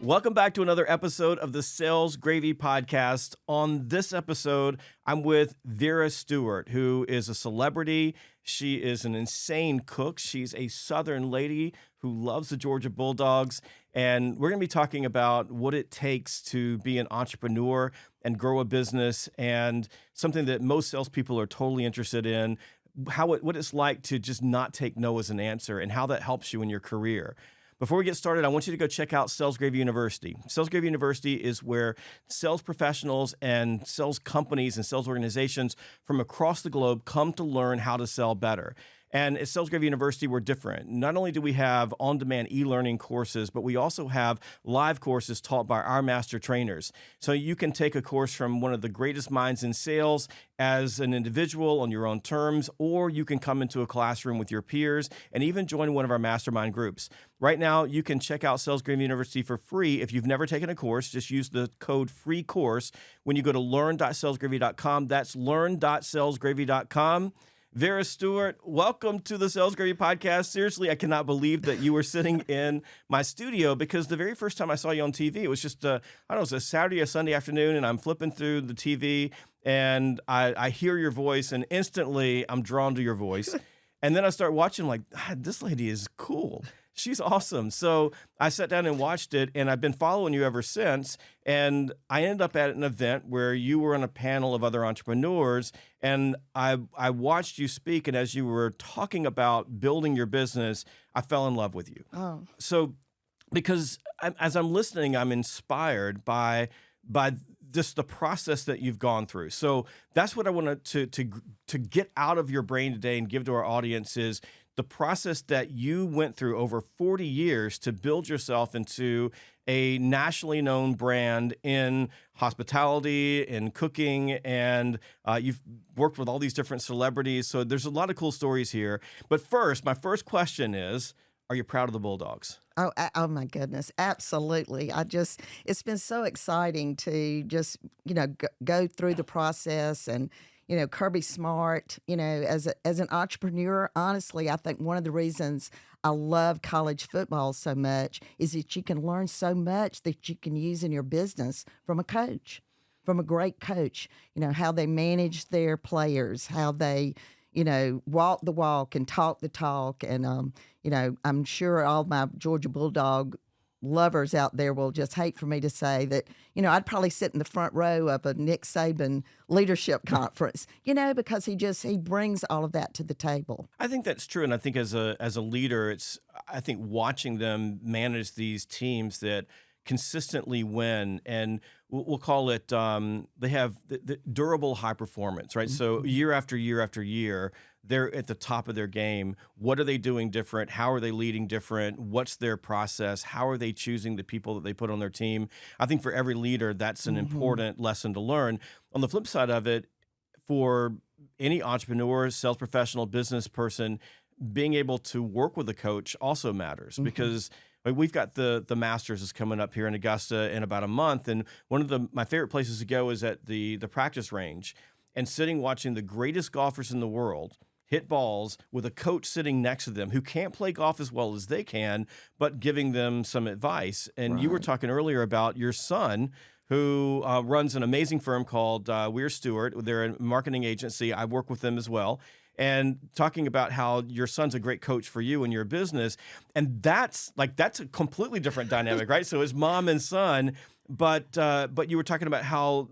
Welcome back to another episode of the Sales Gravy Podcast. On this episode, I'm with Vera Stewart, who is a celebrity. She is an insane cook. She's a Southern lady who loves the Georgia Bulldogs. And we're going to be talking about what it takes to be an entrepreneur and grow a business, and something that most salespeople are totally interested in, what it's like to just not take no as an answer and how that helps you in your career. Before we get started, I want you to go check out Sales Gravy University. Sales Gravy University is where sales professionals and sales companies and sales organizations from across the globe come to learn how to sell better. And at Sales Gravy University, we're different. Not only do we have on-demand e-learning courses, but we also have live courses taught by our master trainers. So you can take a course from one of the greatest minds in sales as an individual on your own terms, or you can come into a classroom with your peers and even join one of our mastermind groups. Right now, you can check out Sales Gravy University for free. If you've never taken a course, just use the code FREECOURSE when you go to learn.salesgravy.com. That's learn.salesgravy.com. Vera Stewart, welcome to the Sales Gravy Podcast. Seriously, I cannot believe that you were sitting in my studio, because the very first time I saw you on TV, it was just, it was a Saturday or Sunday afternoon, and I'm flipping through the TV, and I hear your voice, and instantly I'm drawn to your voice. And then I start watching, like, this lady is cool. She's awesome. So I sat down and watched it, and I've been following you ever since. And I ended up at an event where you were on a panel of other entrepreneurs, and I watched you speak. And as you were talking about building your business, I fell in love with you. Oh. So because as I'm listening, I'm inspired by just the process that you've gone through. So that's what I wanted to get out of your brain today and give to our audience is the process that you went through over 40 years to build yourself into a nationally known brand in hospitality, in cooking, and you've worked with all these different celebrities. So there's a lot of cool stories here. But first, my first question is, are you proud of the Bulldogs? Oh my goodness. Absolutely. It's been so exciting to just, go through the process. And, Kirby Smart, as an entrepreneur, honestly, I think one of the reasons I love college football so much is that you can learn so much that you can use in your business from a coach, from a great coach, how they manage their players, how they, walk the walk and talk the talk. And, I'm sure all my Georgia Bulldog lovers out there will just hate for me to say that, I'd probably sit in the front row of a Nick Saban leadership conference, because he brings all of that to the table. I think that's true. And I think as a leader, I think watching them manage these teams that consistently win, and we'll call it, they have the durable high performance, right? Mm-hmm. So year after year after year, they're at the top of their game. What are they doing different? How are they leading different? What's their process? How are they choosing the people that they put on their team? I think for every leader, that's an important lesson to learn. On the flip side of it, for any entrepreneur, sales professional, business person, being able to work with a coach also matters, because we've got the Masters is coming up here in Augusta in about a month, and one of my favorite places to go is at the practice range, and sitting watching the greatest golfers in the world hit balls with a coach sitting next to them who can't play golf as well as they can, but giving them some advice. And you were talking earlier about your son, who runs an amazing firm called Vera Stewart. They're a marketing agency. I work with them as well. And talking about how your son's a great coach for you and your business. And that's a completely different dynamic, right? So it's mom and son, but you were talking about how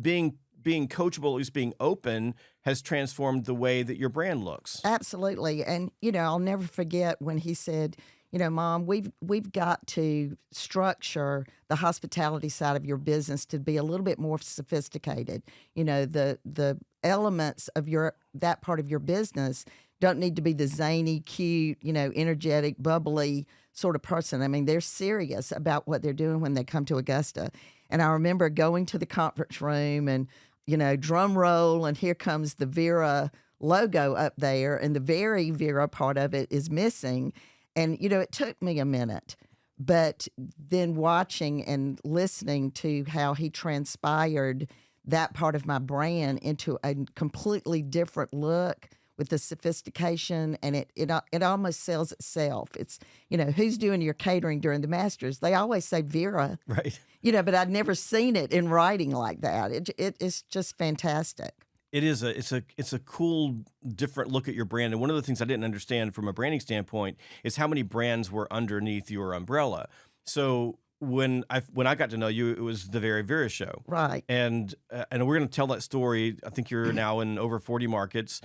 being coachable, at least being open, has transformed the way that your brand looks. Absolutely. And, I'll never forget when he said, Mom, we've got to structure the hospitality side of your business to be a little bit more sophisticated. The elements of that part of your business don't need to be the zany, cute, energetic, bubbly sort of person. I mean, they're serious about what they're doing when they come to Augusta. And I remember going to the conference room and, drum roll, and here comes the Vera logo up there, and the very Vera part of it is missing. And, it took me a minute, but then watching and listening to how he transpired that part of my brand into a completely different look with the sophistication, and it almost sells itself. It's, who's doing your catering during the Masters? They always say Vera, Right. but I'd never seen it in writing like that. It's just fantastic. It is it's a cool, different look at your brand. And one of the things I didn't understand from a branding standpoint is how many brands were underneath your umbrella. So when I got to know you, it was the Vera show, Right. and we're going to tell that story. I think you're now in over 40 markets.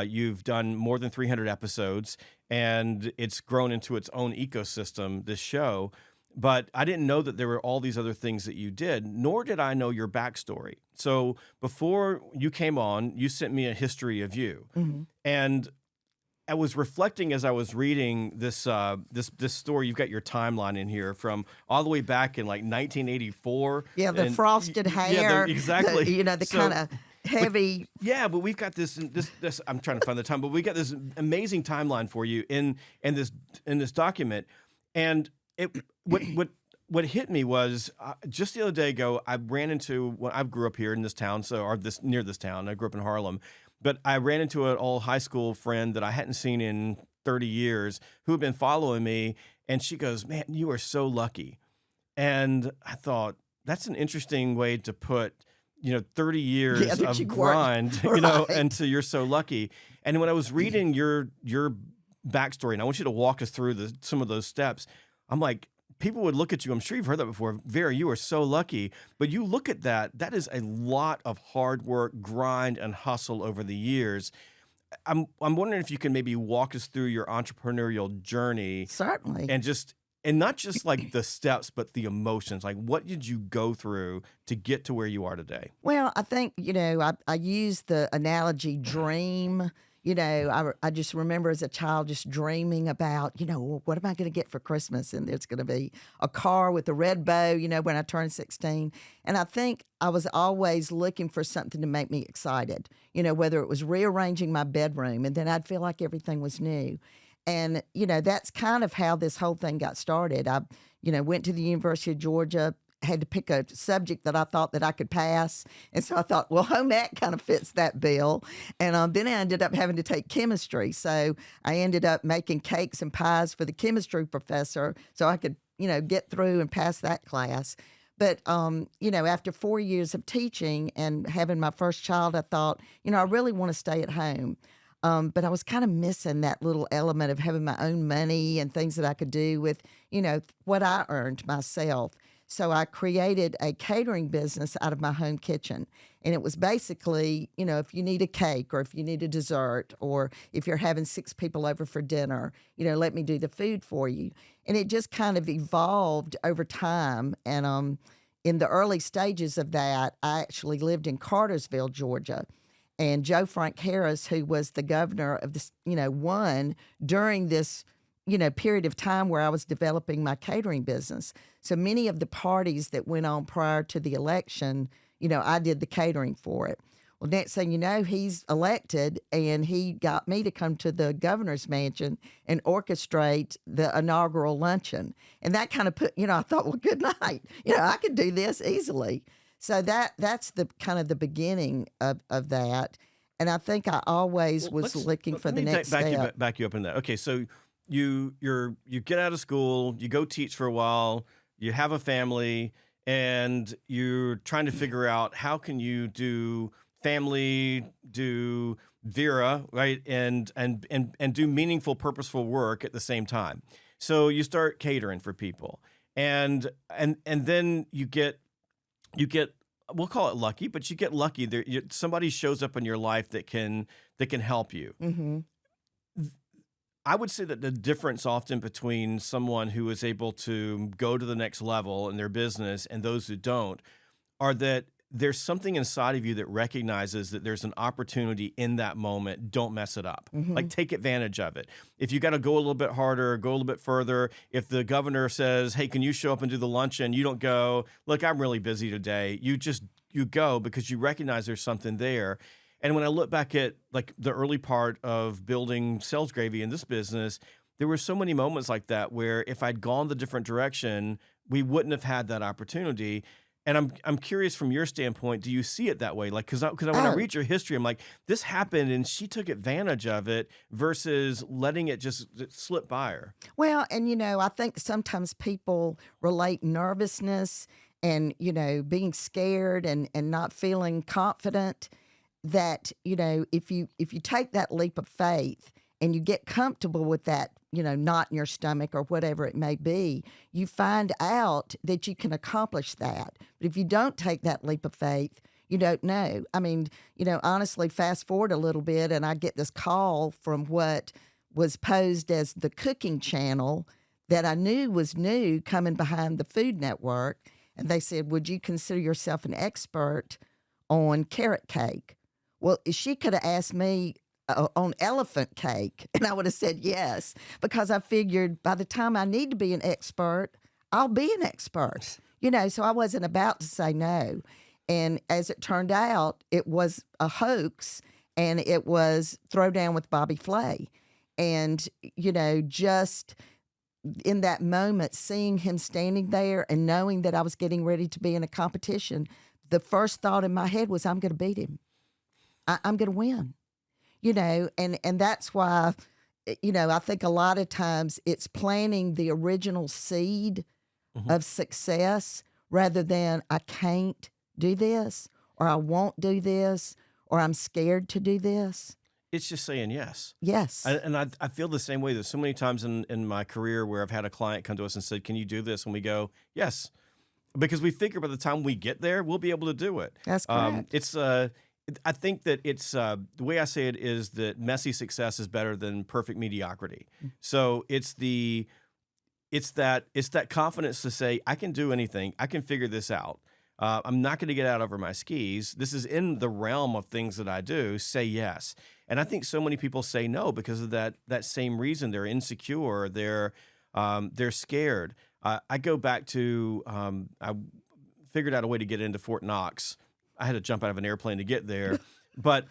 You've done more than 300 episodes, and it's grown into its own ecosystem, this show. But I didn't know that there were all these other things that you did, nor did I know your backstory. So before you came on, you sent me a history of you, and I was reflecting as I was reading this this story. You've got your timeline in here from all the way back in like 1984. Yeah, the frosted hair. Yeah, exactly. The kind of heavy. But we've got this. I'm trying to find the time, but we got this amazing timeline for you in this document, and what hit me was just the other day ago. I ran into I grew up here in this town, near this town. I grew up in Harlem. But I ran into an old high school friend that I hadn't seen in 30 years who had been following me. And she goes, "Man, you are so lucky." And I thought, that's an interesting way to put, 30 years of grind, right. into "you're so lucky." And when I was reading your backstory, and I want you to walk us through some of those steps, I'm like, people would look at you. I'm sure you've heard that before. Vera, you are so lucky. But you look at that is a lot of hard work, grind, and hustle over the years. I'm wondering if you can maybe walk us through your entrepreneurial journey. Certainly. And not just like the steps, but the emotions. Like, what did you go through to get to where you are today? Well, I think, I use the analogy dream. I just remember as a child just dreaming about, what am I going to get for Christmas? And there's going to be a car with a red bow, when I turned 16. And I think I was always looking for something to make me excited, whether it was rearranging my bedroom, and then I'd feel like everything was new. And, that's kind of how this whole thing got started. I, went to the University of Georgia, had to pick a subject that I thought that I could pass. And so I thought, well, home ec kind of fits that bill. And then I ended up having to take chemistry. So I ended up making cakes and pies for the chemistry professor so I could, get through and pass that class. But, after 4 years of teaching and having my first child, I thought, I really want to stay at home. But I was kind of missing that little element of having my own money and things that I could do with, what I earned myself. So I created a catering business out of my home kitchen. And it was basically, if you need a cake or if you need a dessert or if you're having 6 people over for dinner, let me do the food for you. And it just kind of evolved over time. And in the early stages of that, I actually lived in Cartersville, Georgia. And Joe Frank Harris, who was the governor of this, won during this period of time where I was developing my catering business. So many of the parties that went on prior to the election, I did the catering for it. Well, next thing you know, he's elected, and he got me to come to the governor's mansion and orchestrate the inaugural luncheon. And that kind of put, I thought, well, good night. I could do this easily. So that's the kind of the beginning of that. And I think I always was looking for the next step. Back you up in that. Okay, so you get out of school, you go teach for a while, you have a family, and you're trying to figure out how can you do family, do Vera, right, and do meaningful, purposeful work at the same time. So you start catering for people, and then you get we'll call it lucky, but you get lucky. Somebody shows up in your life that can help you. Mm-hmm. I would say that the difference often between someone who is able to go to the next level in their business and those who don't are that there's something inside of you that recognizes that there's an opportunity in that moment. Don't mess it up. Mm-hmm. Like, take advantage of it. If you got to go a little bit harder, go a little bit further. If the governor says, "Hey, can you show up and do the luncheon?" You don't go, "Look, I'm really busy today." You go because you recognize there's something there. And when I look back at like the early part of building Sales Gravy in this business, there were so many moments like that where if I'd gone the different direction, we wouldn't have had that opportunity. And I'm curious from your standpoint, do you see it that way? Like, because when I Oh, read your history, I'm like, this happened and she took advantage of it versus letting it just slip by her. well, and I think sometimes people relate nervousness and, being scared and not feeling confident that, if you take that leap of faith and you get comfortable with that, knot in your stomach or whatever it may be, you find out that you can accomplish that. But if you don't take that leap of faith, you don't know. I mean, honestly, fast forward a little bit and I get this call from what was posed as the cooking channel that I knew was new coming behind the Food Network. And they said, would you consider yourself an expert on carrot cake? Well, she could have asked me on elephant cake, and I would have said yes, because I figured by the time I need to be an expert, I'll be an expert. So I wasn't about to say no. And as it turned out, it was a hoax, and it was Throwdown with Bobby Flay. And, just in that moment, seeing him standing there and knowing that I was getting ready to be in a competition, the first thought in my head was, I'm going to beat him. I'm going to win. And that's why, I think a lot of times it's planting the original seed of success rather than I can't do this or I won't do this or I'm scared to do this. It's just saying yes. Yes. I feel the same way. There's so many times in my career where I've had a client come to us and said, can you do this? And we go, yes. Because we figure by the time we get there, we'll be able to do it. That's correct. I think that it's the way I say it is that messy success is better than perfect mediocrity. So it's that confidence to say, I can do anything. I can figure this out. I'm not going to get out over my skis. This is in the realm of things that I do. Say yes. And I think so many people say no because of that same reason. They're insecure. They're scared. I go back to I figured out a way to get into Fort Knox. I had to jump out of an airplane to get there, but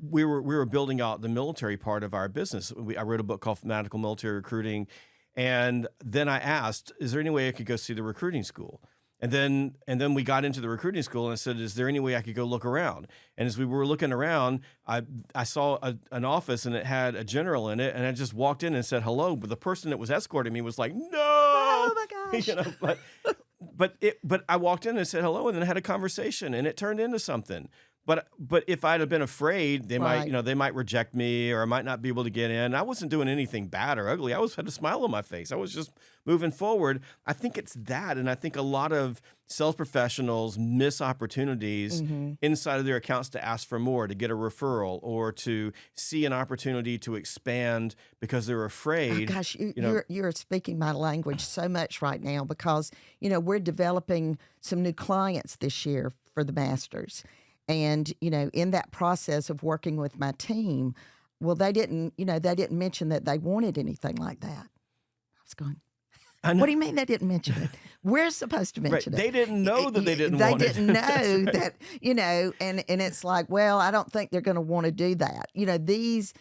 we were building out the military part of our business. I wrote a book called Fanatical Military Recruiting, and then I asked, "Is there any way I could go see the recruiting school?" And then we got into the recruiting school, and I said, "Is there any way I could go look around?" And as we were looking around, I saw an office, and it had a general in it, and I just walked in and said hello. But the person that was escorting me was like, "No!" Oh my gosh. But I walked in and said hello, and then had a conversation, and it turned into something. But if I'd have been afraid, they Right. might reject me, or I might not be able to get in. I wasn't doing anything bad or ugly. I had a smile on my face. I was just moving forward. I think it's that, and I think a lot of sales professionals miss opportunities inside of their accounts to ask for more, to get a referral, or to see an opportunity to expand because they're Oh afraid. gosh, You know, you're speaking my language so much right now because we're developing some new clients this year for the Masters, and in that process of working with my team, well, they didn't mention that they wanted anything like that. I was going, I know. what do you mean they didn't mention it? We're supposed to Right. mention it. They didn't know that they didn't They want it. didn't That's know right. that, and it's like, well, I don't think they're going to want to do that. These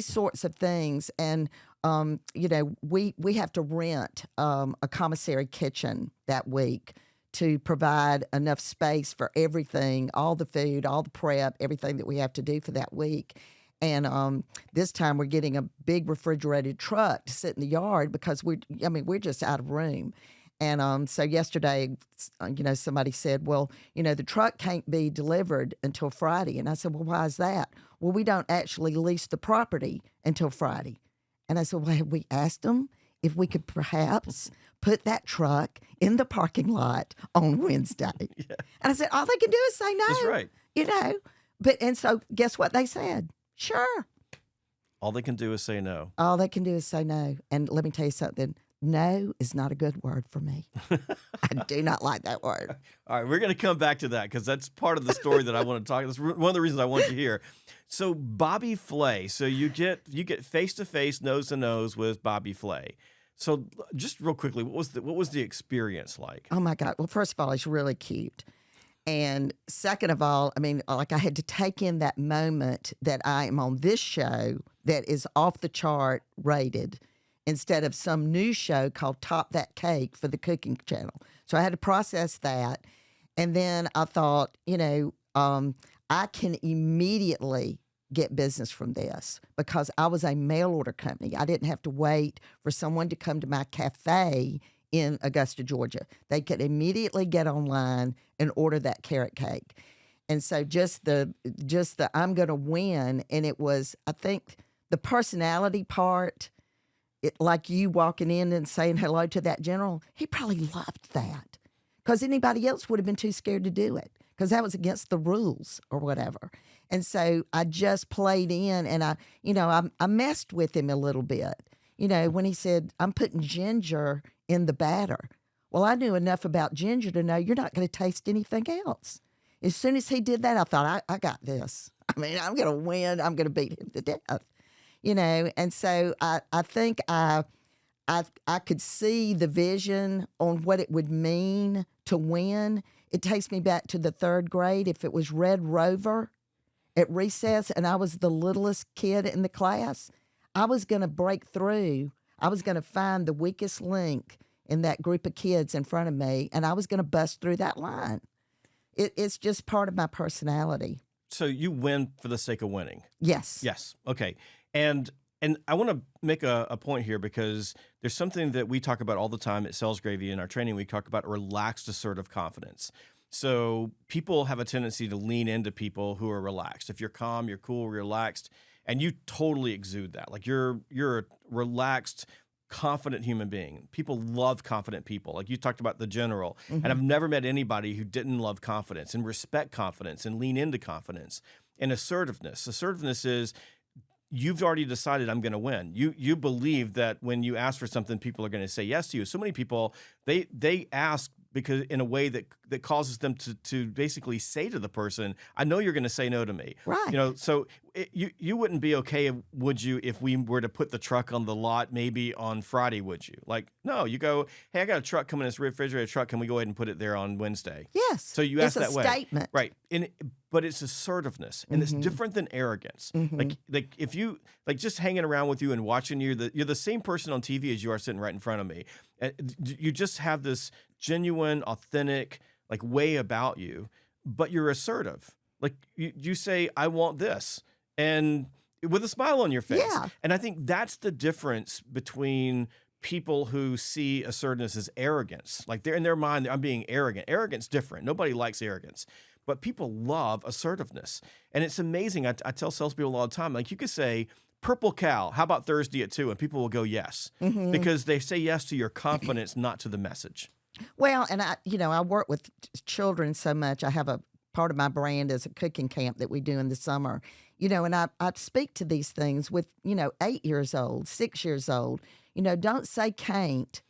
sorts of things, and we have to rent a commissary kitchen that week to provide enough space for everything, all the food, all the prep, everything that we have to do for that week. And this time we're getting a big refrigerated truck to sit in the yard because we're just out of room. And so yesterday, somebody said, well, the truck can't be delivered until Friday. And I said, well, why is that? Well, we don't actually lease the property until Friday. And I said, well, have we asked them if we could perhaps put that truck in the parking lot on Wednesday? Yeah, And I said, all they can do is say that's no, right. And so guess what they said? Sure. All they can do is say no. All they can do is say no. And let me tell you something. No is not a good word for me. I do not like that word. All right, we're going to come back to that because that's part of the story that I want to talk. That's one of the reasons I want you here. So Bobby Flay. So you get face to face, nose to nose with Bobby Flay. So just real quickly, what was the experience like? Oh my God. Well, first of all, he's really cute. And second of all, I mean, like I had to take in that moment that I am on this show that is off the chart rated instead of some new show called Top That Cake for the cooking channel. So I had to process that. And then I thought, I can immediately get business from this because I was a mail order company. I didn't have to wait for someone to come to my cafe in Augusta, Georgia. They could immediately get online and order that carrot cake. And so just the I'm going to win, and it was, I think, the personality part, like you walking in and saying hello to that general, he probably loved that because anybody else would have been too scared to do it because that was against the rules or whatever. And so I just played in, and I messed with him a little bit. When he said, I'm putting ginger in the batter. Well, I knew enough about ginger to know you're not going to taste anything else. As soon as he did that, I thought, I got this. I mean, I'm going to win. I'm going to beat him to death. And so I think I could see the vision on what it would mean to win. It takes me back to the third grade. If it was Red Rover at recess and I was the littlest kid in the class, I was going to break through. I was going to find the weakest link in that group of kids in front of me, and I was going to bust through that line. It's just part of my personality. So you win for the sake of winning? Yes. Yes. Okay. And I want to make a point here because there's something that we talk about all the time at Sales Gravy in our training. We talk about relaxed assertive confidence. So people have a tendency to lean into people who are relaxed. If you're calm, you're cool, relaxed, and you totally exude that. Like you're a relaxed, confident human being. People love confident people. Like you talked about the general. Mm-hmm. And I've never met anybody who didn't love confidence and respect confidence and lean into confidence. And assertiveness. Assertiveness is you've already decided I'm going to win. You believe that when you ask for something, people are going to say yes to you. So many people, they ask because in a way that causes them to basically say to the person, I know you're going to say no to me. Right. So you wouldn't be okay, would you, if we were to put the truck on the lot maybe on Friday, would you? Like, no, you go, hey, I got a truck coming, this refrigerator truck. Can we go ahead and put it there on Wednesday? Yes. So you ask that way. It's a statement. Right. But it's assertiveness, and it's different than arrogance. Mm-hmm. Like if you just hanging around with you and watching you're the same person on TV as you are sitting right in front of me. You just have this genuine, authentic way about you, but you're assertive. Like you say, I want this, and with a smile on your face. Yeah. And I think that's the difference between people who see assertiveness as arrogance. Like they're in their mind, I'm being arrogant. Arrogance different. Nobody likes arrogance. But people love assertiveness. And it's amazing. I tell salespeople all the time, like you could say, purple cow, how about Thursday at 2? And people will go yes. Mm-hmm. Because they say yes to your confidence, not to the message. Well, and I work with children so much. I have a part of my brand is a cooking camp that we do in the summer. And I speak to these things with, 8 years old, 6 years old. Don't say can't,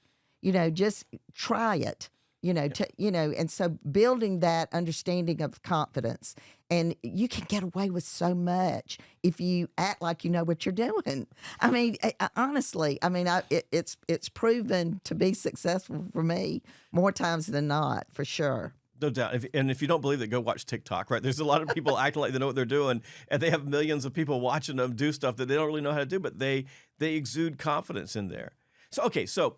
just try it. And so building that understanding of confidence, and you can get away with so much if you act like you know what you're doing. I mean, honestly, it's proven to be successful for me more times than not, for sure. No doubt. If you don't believe it, go watch TikTok, right? There's a lot of people acting like they know what they're doing, and they have millions of people watching them do stuff that they don't really know how to do, but they exude confidence in there. So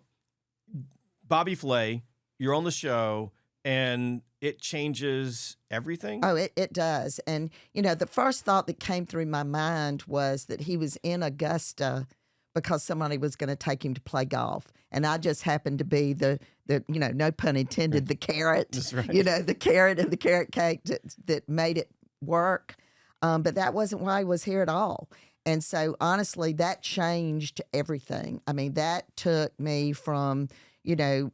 Bobby Flay, you're on the show, and it changes everything? Oh, it does. And, the first thought that came through my mind was that he was in Augusta because somebody was going to take him to play golf. And I just happened to be the no pun intended, the carrot, That's right. The carrot and the carrot cake that made it work. But that wasn't why he was here at all. And so, honestly, that changed everything. I mean, that took me from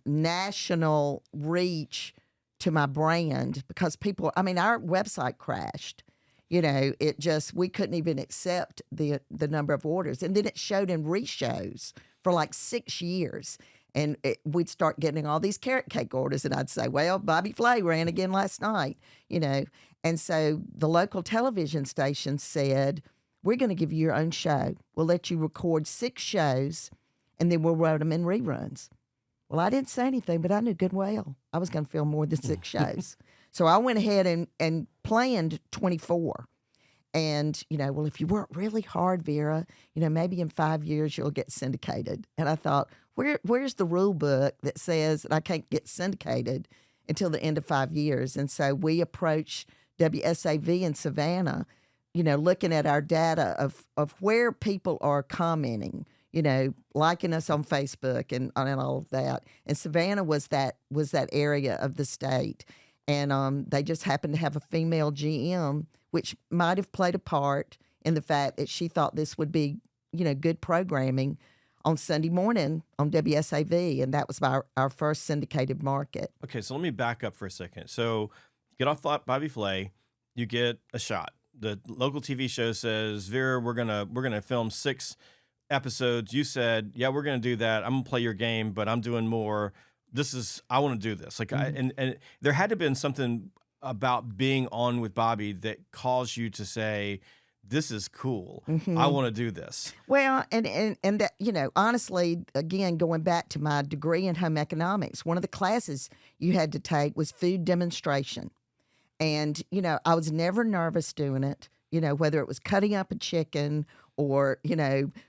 national reach to my brand because people, our website crashed. We couldn't even accept the number of orders. And then it showed in reshows for like 6 years. And we'd start getting all these carrot cake orders. And I'd say, well, Bobby Flay ran again last night, And so the local television station said, we're going to give you your own show. We'll let you record 6 shows, and then we'll run them in reruns. Well, I didn't say anything, but I knew good well I was going to film more than 6 shows. So I went ahead and planned 24. And, well, if you work really hard, Vera, maybe in 5 years you'll get syndicated. And I thought, where's the rule book that says that I can't get syndicated until the end of 5 years. And so we approached WSAV in Savannah, looking at our data of where people are commenting, liking us on Facebook and all of that. And Savannah was that area of the state. And they just happened to have a female GM, which might have played a part in the fact that she thought this would be, good programming on Sunday morning on WSAV. And that was our first syndicated market. Okay, so let me back up for a second. So get off Bobby Flay, you get a shot. The local TV show says, Vera, we're gonna film 6 episodes. You said, yeah, we're gonna do that. I'm gonna play your game, but I'm doing more. I want to do this. And there had to have been something about being on with Bobby that caused you to say, this is cool. I want to do this. Well, and that, honestly, again, going back to my degree in home economics, one of the classes you had to take was food demonstration. And, I was never nervous doing it, whether it was cutting up a chicken or,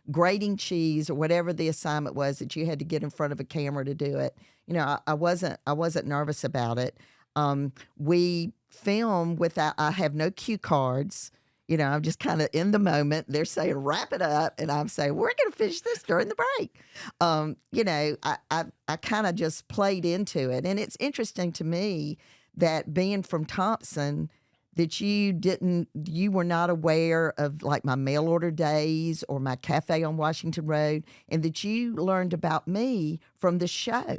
grating cheese or whatever the assignment was that you had to get in front of a camera to do it. I wasn't nervous about it. We film without, I have no cue cards. I'm just kind of in the moment. They're saying, wrap it up. And I'm saying, we're going to finish this during the break. I kind of just played into it. And it's interesting to me that being from Thompson, that you were not aware of like my mail order days or my cafe on Washington Road, and that you learned about me from the show.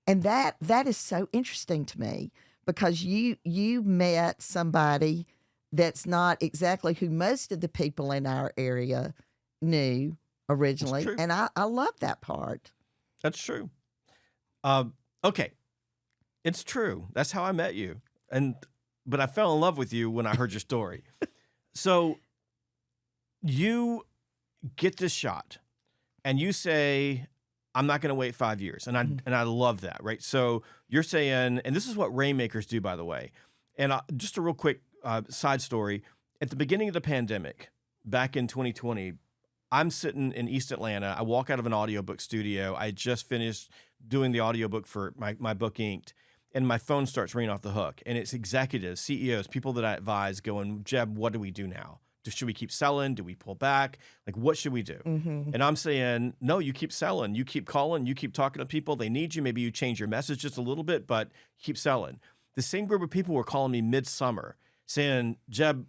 And that is so interesting to me, because you met somebody that's not exactly who most of the people in our area knew originally. And I love that part. That's true. Okay. It's true. That's how I met you. But I fell in love with you when I heard your story. So you get this shot and you say, I'm not going to wait 5 years. And I love that, right? So you're saying, and this is what Rainmakers do, by the way. And just a real quick side story. At the beginning of the pandemic, back in 2020, I'm sitting in East Atlanta. I walk out of an audiobook studio. I just finished doing the audiobook for my book Inked. And my phone starts ringing off the hook. And it's executives, CEOs, people that I advise going, Jeb, what do we do now? Should we keep selling? Do we pull back? Like, what should we do? And I'm saying, no, you keep selling. You keep calling. You keep talking to people. They need you. Maybe you change your message just a little bit, but keep selling. The same group of people were calling me midsummer saying, Jeb,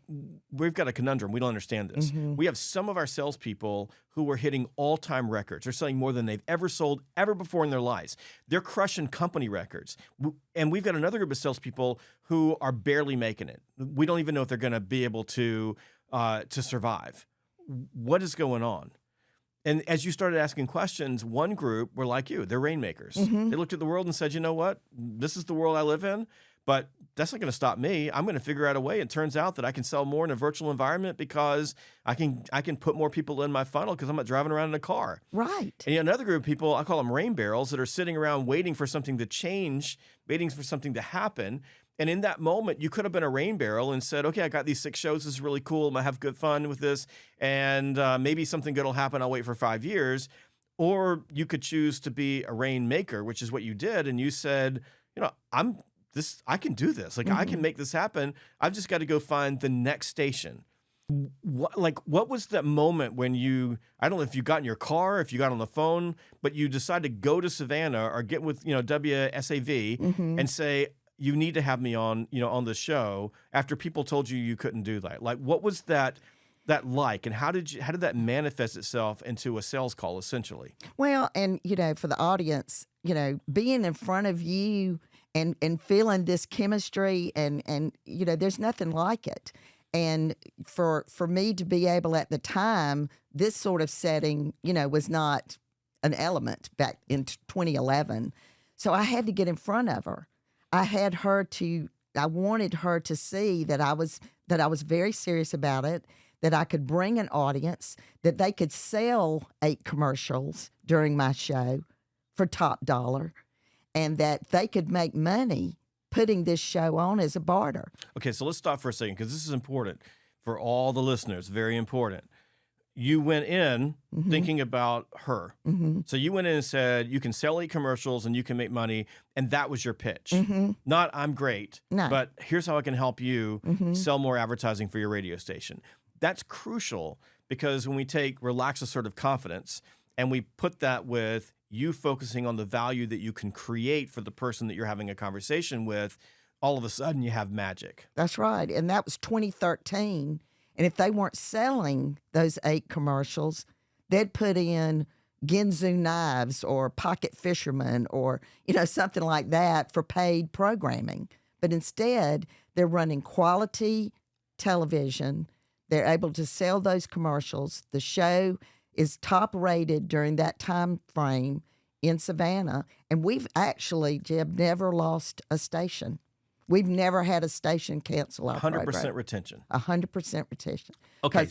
we've got a conundrum. We don't understand this. We have some of our salespeople who are hitting all-time records. They're selling more than they've ever sold ever before in their lives. They're crushing company records. And we've got another group of salespeople who are barely making it. We don't even know if they're going to be able to survive. What is going on? And as you started asking questions, one group were like you. They're Rainmakers. They looked at the world and said, you know what? This is the world I live in. But that's not going to stop me. I'm going to figure out a way. It turns out that I can sell more in a virtual environment because I can put more people in my funnel because I'm not driving around in a car. Right. And another group of people, I call them rain barrels, that are sitting around waiting for something to change, waiting for something to happen. And in that moment, you could have been a rain barrel and said, okay, I got these 6 shows. This is really cool. I'm going to have good fun with this. And maybe something good will happen. I'll wait for 5 years. Or you could choose to be a rainmaker, which is what you did. And you said, I can do this. Like, I can make this happen. I've just got to go find the next station. What was that moment when I don't know if you got in your car, if you got on the phone, but you decided to go to Savannah or get with, WSAV and say, you need to have me on the show after people told you couldn't do that? Like, what was that like, and how did that manifest itself into a sales call, essentially? Well, and, for the audience, being in front of you and feeling this chemistry and there's nothing like it. And for me to be able at the time, this sort of setting, was not an element back in 2011. So I had to get in front of her. I wanted her to see that I was very serious about it, that I could bring an audience, that they could sell 8 commercials during my show for top dollar, and that they could make money putting this show on as a barter. Okay, so let's stop for a second because this is important for all the listeners, very important. you went in Mm-hmm. thinking about her. Mm-hmm. So you went in and said, you can sell 8 commercials and you can make money. And that was your pitch. Mm-hmm. Not, I'm great, No. but here's how I can help you Mm-hmm. sell more advertising for your radio station. That's crucial because when we take relaxed assertive confidence and we put that with you focusing on the value that you can create for the person that you're having a conversation with, all of a sudden you have magic. That's right. And that was 2013. And if they weren't selling those 8 commercials, they'd put in Ginzu knives or pocket fisherman or, something like that for paid programming. But instead, they're running quality television. They're able to sell those commercials. The show is top rated during that time frame in Savannah. And we've actually, Jeb, never lost a station. We've never had a station cancel our 100% program. retention. 100% retention. Okay.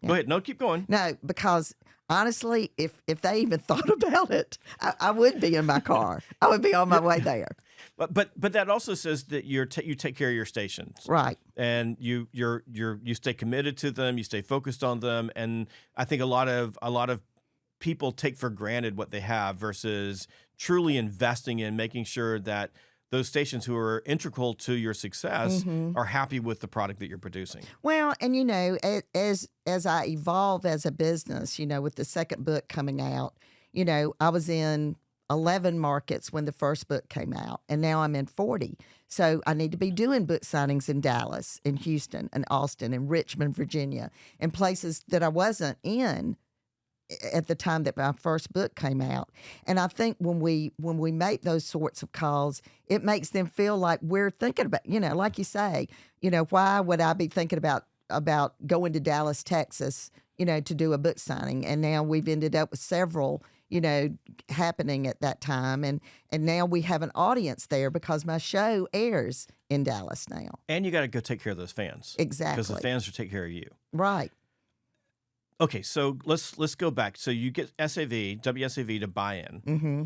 Go ahead. No, keep going. No, because honestly, if they even thought about it, I would be in my car. I would be on my way there. But that also says that you take care of your stations, Right? and you stay committed to them, you stay focused on them, and I think a lot of people take for granted what they have versus truly investing in making sure that those stations who are integral to your success Mm-hmm. are happy with the product that you're producing. Well, and as I evolve as a business, with the second book coming out, I was in 11 markets when the first book came out, and now I'm in 40. So I need to be doing book signings in Dallas, in Houston, and Austin, and Richmond, Virginia, and places that I wasn't in at the time that my first book came out. And I think when we make those sorts of calls, it makes them feel like we're thinking about, like you say, why would I be thinking about going to Dallas, Texas, to do a book signing? And now we've ended up with several, happening at that time. And now we have an audience there because my show airs in Dallas now. And you got to go take care of those fans. Exactly. Because the fans will take care of you. Right. Okay, so let's go back. So you get WSAV to buy in. Mm-hmm.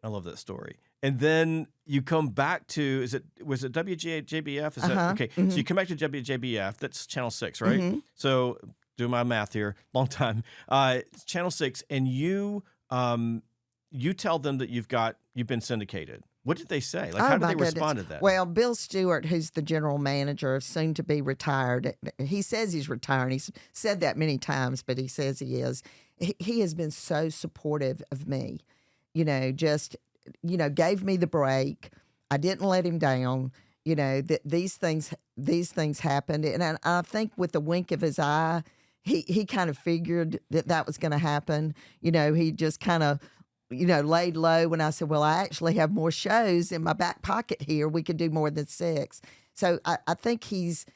I love that story. And then you come back to, was it WJBF? Is that okay? Mm-hmm. So you come back to WJBF. That's Channel 6, right? Mm-hmm. So do my math here, long time. It's Channel 6, and you tell them that you've been syndicated. What did they say? Like, how did they respond to that? Well, Bill Stewart, who's the general manager, soon to be retired, he says he's retiring. He's said that many times, but he says he is. He has been so supportive of me, just, gave me the break. I didn't let him down. These things happened. And I think with the wink of his eye, he kind of figured that was going to happen. He just kind of, laid low when I said, well, I actually have more shows in my back pocket here. We could do more than 6. So I think he's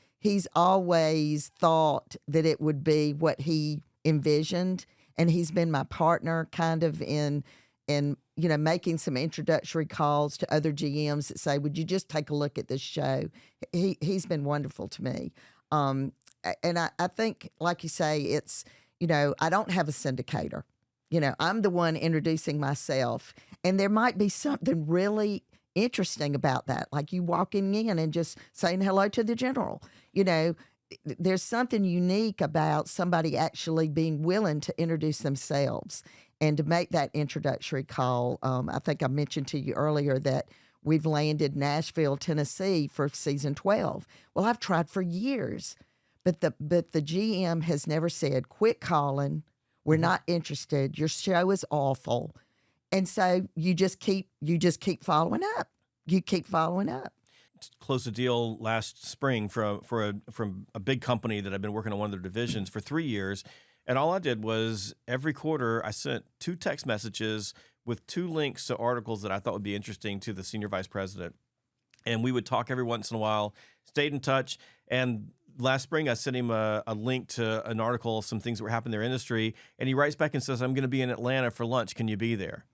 always thought that it would be what he envisioned. And he's been my partner kind of in making some introductory calls to other GMs that say, would you just take a look at this show? He's been wonderful to me. And I think, like you say, it's, I don't have a syndicator. I'm the one introducing myself. And there might be something really interesting about that, like you walking in and just saying hello to the general. There's something unique about somebody actually being willing to introduce themselves and to make that introductory call. I think I mentioned to you earlier that we've landed Nashville, Tennessee for season 12. Well, I've tried for years, but the GM has never said, quit calling. We're not interested. Your show is awful. And so you just keep following up. You keep following up. Closed a deal last spring from a big company that I've been working on one of their divisions for 3 years. And all I did was every quarter I sent 2 text messages with 2 links to articles that I thought would be interesting to the senior vice president. And we would talk every once in a while, stayed in touch. And last spring, I sent him a link to an article, some things that were happening in their industry. And he writes back and says, I'm going to be in Atlanta for lunch. Can you be there?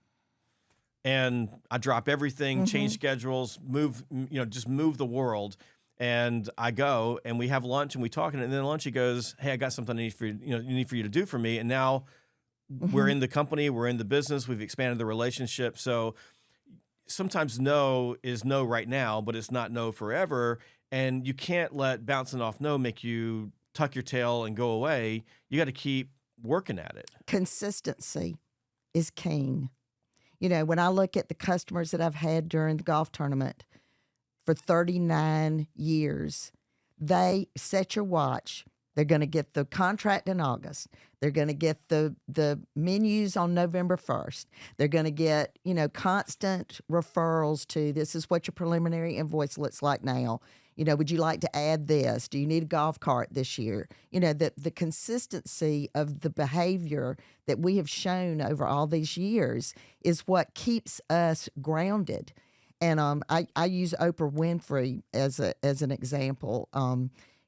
And I drop everything, change schedules, just move the world. And I go and we have lunch and we talk. And then at lunch he goes, hey, I got something I need for you to do for me. And now we're in the company, we're in the business, we've expanded the relationship. So sometimes no is no right now, but it's not no forever. And you can't let bouncing off no make you tuck your tail and go away. You got to keep working at it? Consistency is king. You know, when I look at the customers that I've had during the golf tournament for 39 years, they set your watch. They're going to get the contract in August. They're going to get the menus on November 1st. They're going to get, you know, constant referrals to this is what your preliminary invoice looks like now. You know, would you like to add this? Do you need a golf cart this year? You know, the consistency of the behavior that we have shown over all these years is what keeps us grounded. And I use Oprah Winfrey as an example.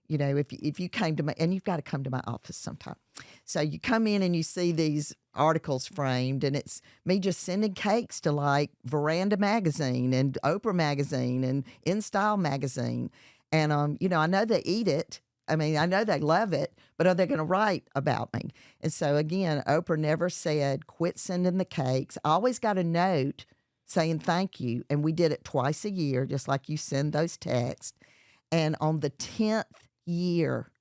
You know, if you came to my, and you've got to come to my office sometime. So you come in and you see these articles framed, and it's me just sending cakes to like Veranda Magazine and Oprah Magazine and In Style Magazine. And, you know, I know they eat it. I mean, I know they love it, but are they going to write about me? And so, again, Oprah never said, quit sending the cakes. I always got a note saying thank you. And we did it twice a year, just like you send those texts. And on the 10th year,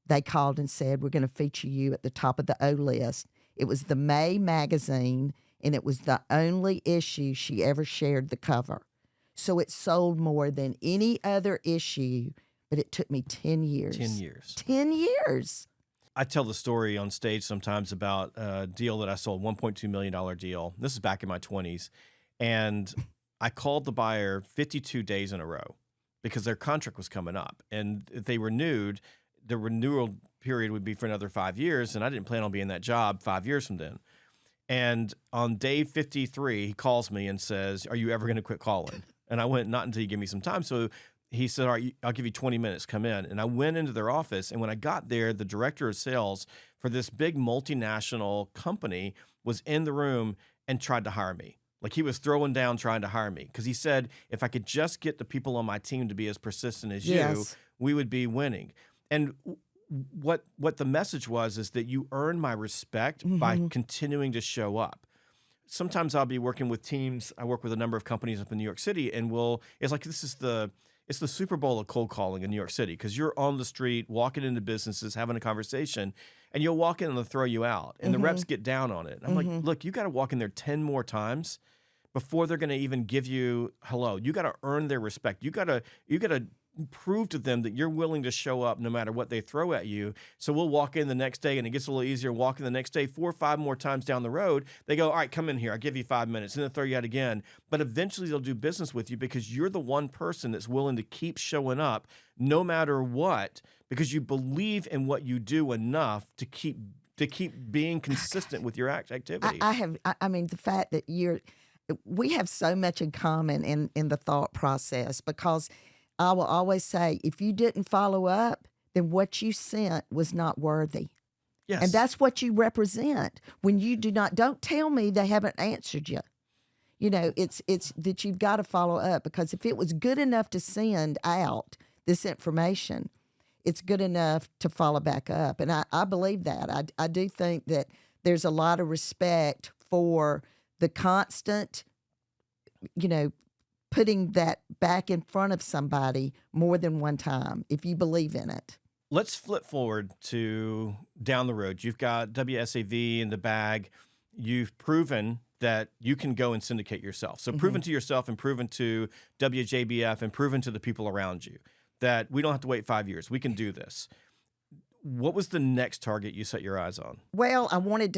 they called and said, we're going to feature you at the top of the O list. It was the May magazine, and it was the only issue she ever shared the cover. So it sold more than any other issue, but it took me 10 years. 10 years. 10 years. I tell the story on stage sometimes about a deal that I sold, $1.2 million deal. This is back in my 20s. And I called the buyer 52 days in a row because their contract was coming up. And if they renewed, the renewal period would be for another 5 years. And I didn't plan on being in that job 5 years from then. And on day 53, he calls me and says, are you ever going to quit calling? And I went, not until you give me some time. So he said, all right, I'll give you 20 minutes, come in. And I went into their office. And when I got there, the director of sales for this big multinational company was in the room and tried to hire me. Like he was throwing down trying to hire me because he said, if I could just get the people on my team to be as persistent as you, we would be winning. And what the message was is that you earn my respect by continuing to show up. Sometimes I'll be working with teams. I work with a number of companies up in New York City, and it's like it's the Super Bowl of cold calling in New York City because you're on the street, walking into businesses, having a conversation, and you'll walk in and they'll throw you out. And the reps get down on it. I'm like, look, you got to walk in there 10 more times before they're going to even give you hello. You got to earn their respect. You got to prove to them that you're willing to show up no matter what they throw at you. So we'll walk in the next day, and it gets a little easier walking the next day 4 or 5 more times down the road. They go, all right, come in here. I'll give you 5 minutes. And they'll throw you out again. But eventually they'll do business with you because you're the one person that's willing to keep showing up no matter what, because you believe in what you do enough to keep being consistent with your activity. I mean, the fact that we have so much in common in the thought process, because I will always say, if you didn't follow up, then what you sent was not worthy. Yes. And that's what you represent. When you don't tell me they haven't answered you. You know, it's that you've got to follow up, because if it was good enough to send out this information, it's good enough to follow back up. And I believe that. I do think that there's a lot of respect for the constant, you know, putting that back in front of somebody more than one time, if you believe in it. Let's flip forward to down the road. You've got WSAV in the bag. You've proven that you can go and syndicate yourself. So proven to yourself and proven to WJBF and proven to the people around you that we don't have to wait 5 years. We can do this. What was the next target you set your eyes on? Well, I wanted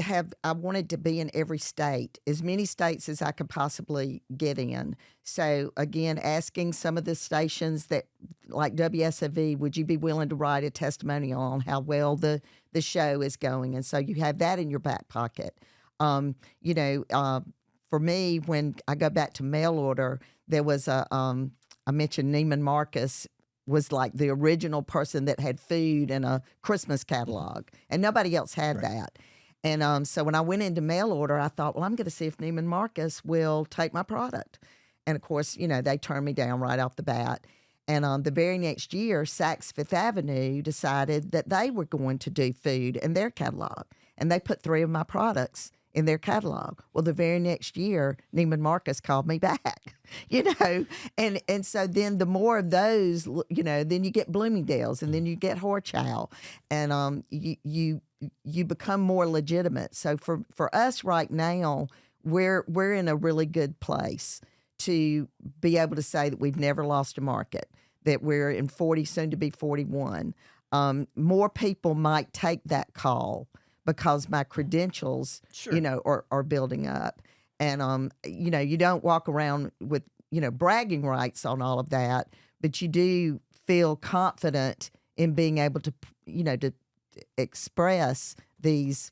to be in every state, as many states as I could possibly get in. So again, asking some of the stations that, like WSAV, would you be willing to write a testimonial on how well the show is going? And so you have that in your back pocket. You know, for me, when I go back to mail order, there was I mentioned Neiman Marcus was like the original person that had food in a Christmas catalog, and nobody else had that. And so when I went into mail order, I thought, well, I'm going to see if Neiman Marcus will take my product. And of course, you know, they turned me down right off the bat. And the very next year, Saks Fifth Avenue decided that they were going to do food in their catalog, and they put 3 of my products in their catalog. Well, the very next year, Neiman Marcus called me back, you know, and so then the more of those, you know, then you get Bloomingdale's, and then you get Horchow, and you you become more legitimate. So for us right now, we're in a really good place to be able to say that we've never lost a market, that we're in 40, soon to be 41. More people might take that call because my credentials, Sure. are building up. And, you don't walk around with, bragging rights on all of that, but you do feel confident in being able to, to express these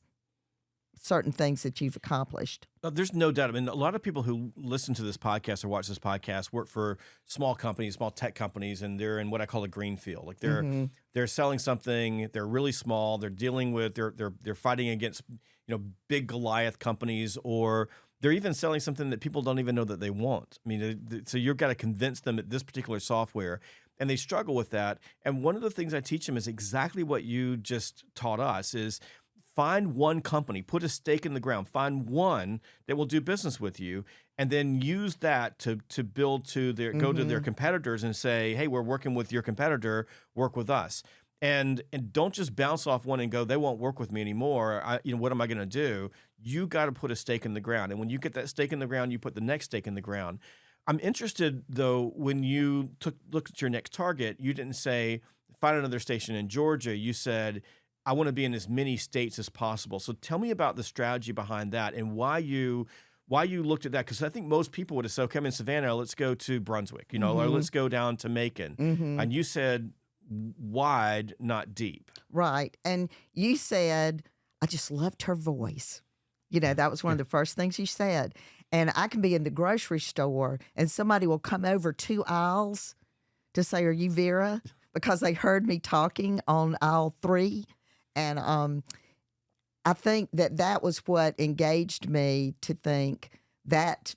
certain things that you've accomplished. There's no doubt. I mean, a lot of people who listen to this podcast or watch this podcast work for small companies, small tech companies, and they're in what I call a green field. Like they're selling something. They're really small. They're dealing with they're fighting against big Goliath companies, or they're even selling something that people don't even know that they want. I mean, so you've got to convince them that this particular software, and they struggle with that. And one of the things I teach them is exactly what you just taught us: is find one company, put a stake in the ground, find one that will do business with you, and then use that to build to their go to their competitors and say, hey, we're working with your competitor, work with us. And don't just bounce off one and go, they won't work with me anymore. What am I going to do? You got to put a stake in the ground. And when you get that stake in the ground, you put the next stake in the ground. I'm interested, though, when you looked at your next target, you didn't say, find another station in Georgia. You said, I want to be in as many states as possible. So tell me about the strategy behind that and why you looked at that. Because I think most people would have said, okay, I'm in Savannah, let's go to Brunswick, or let's go down to Macon. And you said wide, not deep. Right. And you said, I just loved her voice. That was one of the first things you said. And I can be in the grocery store and somebody will come over 2 aisles to say, are you Vera? Because they heard me talking on aisle 3. And I think that was what engaged me to think that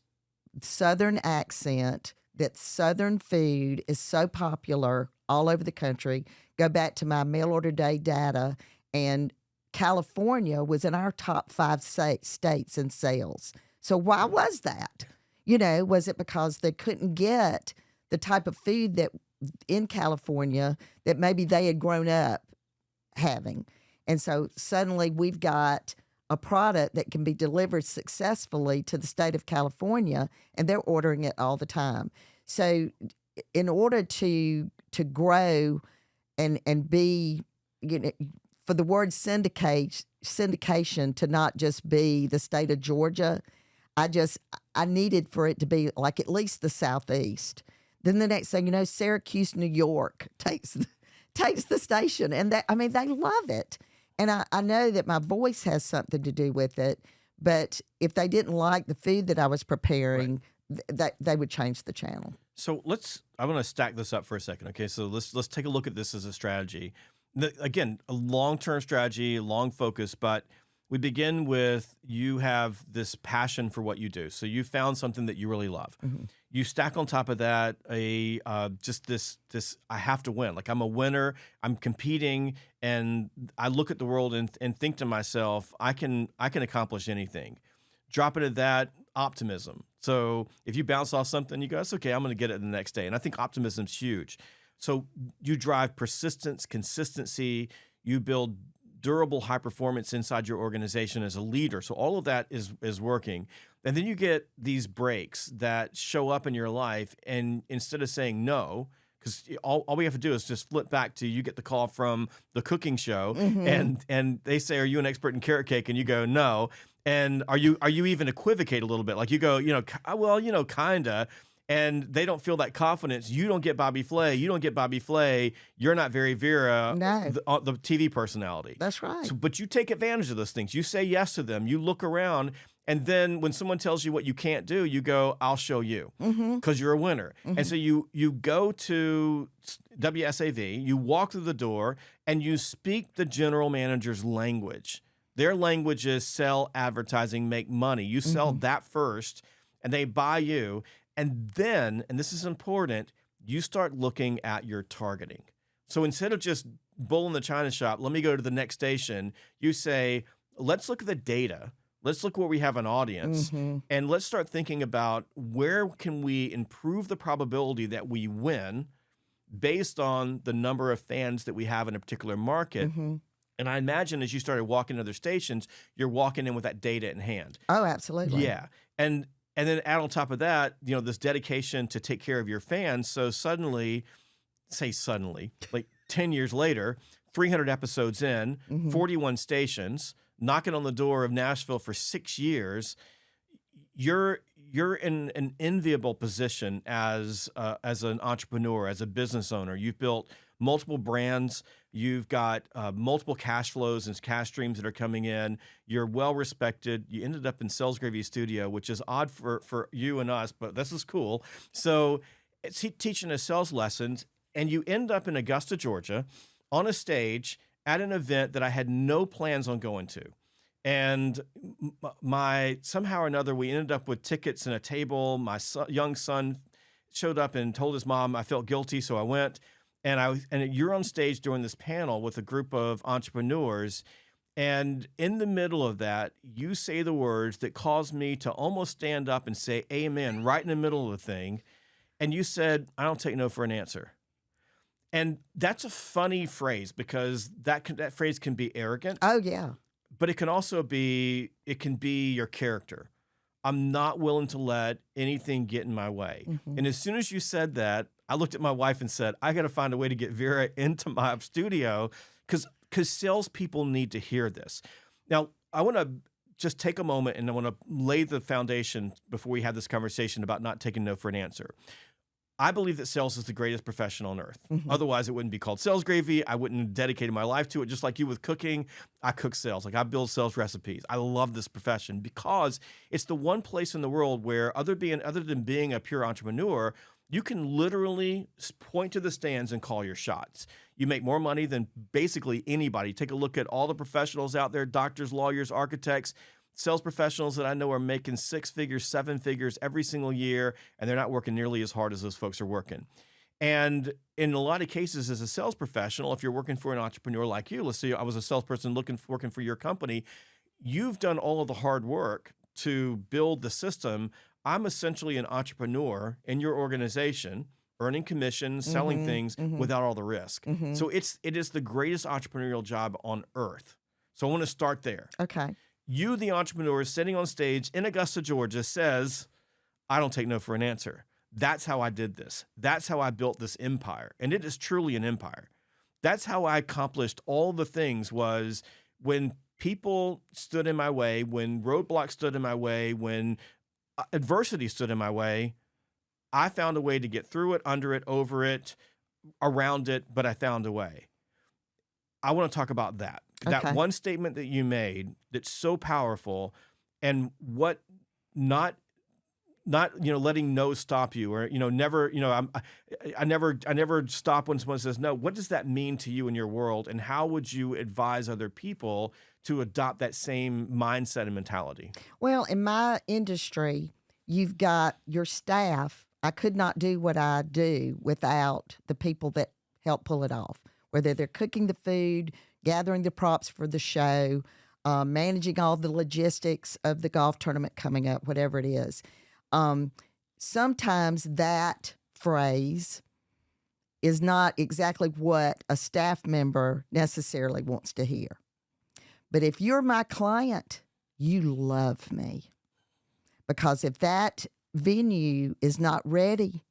Southern accent, that Southern food is so popular all over the country. Go back to my mail order day data, and California was in our top 5 states in sales. So why was that? Was it because they couldn't get the type of food that in California that maybe they had grown up having? And so suddenly we've got a product that can be delivered successfully to the state of California, and they're ordering it all the time. So in order to grow and be, for the word syndication to not just be the state of Georgia, I needed for it to be like at least the Southeast. Then the next thing Syracuse, New York takes the station, and they love it. And I know that my voice has something to do with it, but if they didn't like the food that I was preparing, they would change the channel. So I'm going to stack this up for a second. Okay, so let's take a look at this as a strategy. Again, a long-term strategy, long focus, but we begin with you have this passion for what you do. So you found something that you really love. You stack on top of that just this I have to win. Like, I'm a winner, I'm competing, and I look at the world and think to myself, I can accomplish anything. Drop it at that, optimism. So if you bounce off something, you go, that's okay, I'm going to get it the next day. And I think optimism's huge. So you drive persistence, consistency, you build durable high performance inside your organization as a leader. So all of that is working. And then you get these breaks that show up in your life, and instead of saying no, because all we have to do is just flip back to, you get the call from the cooking show, and they say, are you an expert in carrot cake? And you go, no. And are you even equivocate a little bit? Like you go, well, kinda. And they don't feel that confidence. You don't get Bobby Flay. You don't get Bobby Flay. You're not very Vera, No. the TV personality. That's right. So, but you take advantage of those things. You say yes to them. You look around. And then when someone tells you what you can't do, you go, I'll show you, because you're a winner. And so you go to WSAV, you walk through the door, and you speak the general manager's language. Their language is sell, advertising, make money. You sell that first, and they buy you. And then, and this is important, you start looking at your targeting. So instead of just bull in the china shop, let me go to the next station, you say, let's look at the data. Let's look where we have an audience, and let's start thinking about where can we improve the probability that we win based on the number of fans that we have in a particular market. And I imagine as you started walking to other stations, you're walking in with that data in hand. Oh, absolutely. Yeah. And then add on top of that, this dedication to take care of your fans. So suddenly, like 10 years later, 300 episodes in, 41 stations, knocking on the door of Nashville for 6 years, you're in an enviable position as an entrepreneur, as a business owner. You've built multiple brands. You've got multiple cash flows and cash streams that are coming in. You're well respected. You ended up in Sales Gravy Studio, which is odd for you and us, but this is cool. So it's teaching us sales lessons, and you end up in Augusta, Georgia, on a stage at an event that I had no plans on going to. And somehow or another, we ended up with tickets and a table. My young son showed up and told his mom I felt guilty, so I went. And you're on stage during this panel with a group of entrepreneurs, and in the middle of that, you say the words that caused me to almost stand up and say amen right in the middle of the thing. And you said, "I don't take no for an answer." And that's a funny phrase because that phrase can be arrogant. Oh, yeah. But it can also be your character. I'm not willing to let anything get in my way. And as soon as you said that, I looked at my wife and said, I got to find a way to get Vera into my studio because salespeople need to hear this. Now, I want to just take a moment and I want to lay the foundation before we have this conversation about not taking no for an answer. I believe that sales is the greatest profession on earth. Otherwise, it wouldn't be called Sales Gravy. I wouldn't have dedicated my life to it. Just like you with cooking, I cook sales. Like I build sales recipes. I love this profession because it's the one place in the world where other than being a pure entrepreneur, you can literally point to the stands and call your shots. You make more money than basically anybody. Take a look at all the professionals out there, doctors, lawyers, architects, sales professionals that I know are making 6 figures, 7 figures every single year, and they're not working nearly as hard as those folks are working. And in a lot of cases, as a sales professional, if you're working for an entrepreneur like you, let's say I was a salesperson working for your company, you've done all of the hard work to build the system. I'm essentially an entrepreneur in your organization, earning commissions, selling things without all the risk. So it is the greatest entrepreneurial job on earth. So I want to start there. Okay. You, the entrepreneur, sitting on stage in Augusta, Georgia, says, I don't take no for an answer. That's how I did this. That's how I built this empire. And it is truly an empire. That's how I accomplished all the things was when people stood in my way, when roadblocks stood in my way, when adversity stood in my way, I found a way to get through it, under it, over it, around it, but I found a way. I want to talk about that. Okay. That one statement that you made that's so powerful, and what not letting no stop you, or never I never stop when someone says no. What does that mean to you in your world, and how would you advise other people to adopt that same mindset and mentality? Well, in my industry, you've got your staff. I could not do what I do without the people that help pull it off, whether they're cooking the food, gathering the props for the show, managing all the logistics of the golf tournament coming up, whatever it is. Sometimes that phrase is not exactly what a staff member necessarily wants to hear. But if you're my client, you love me. Because if that venue is not ready,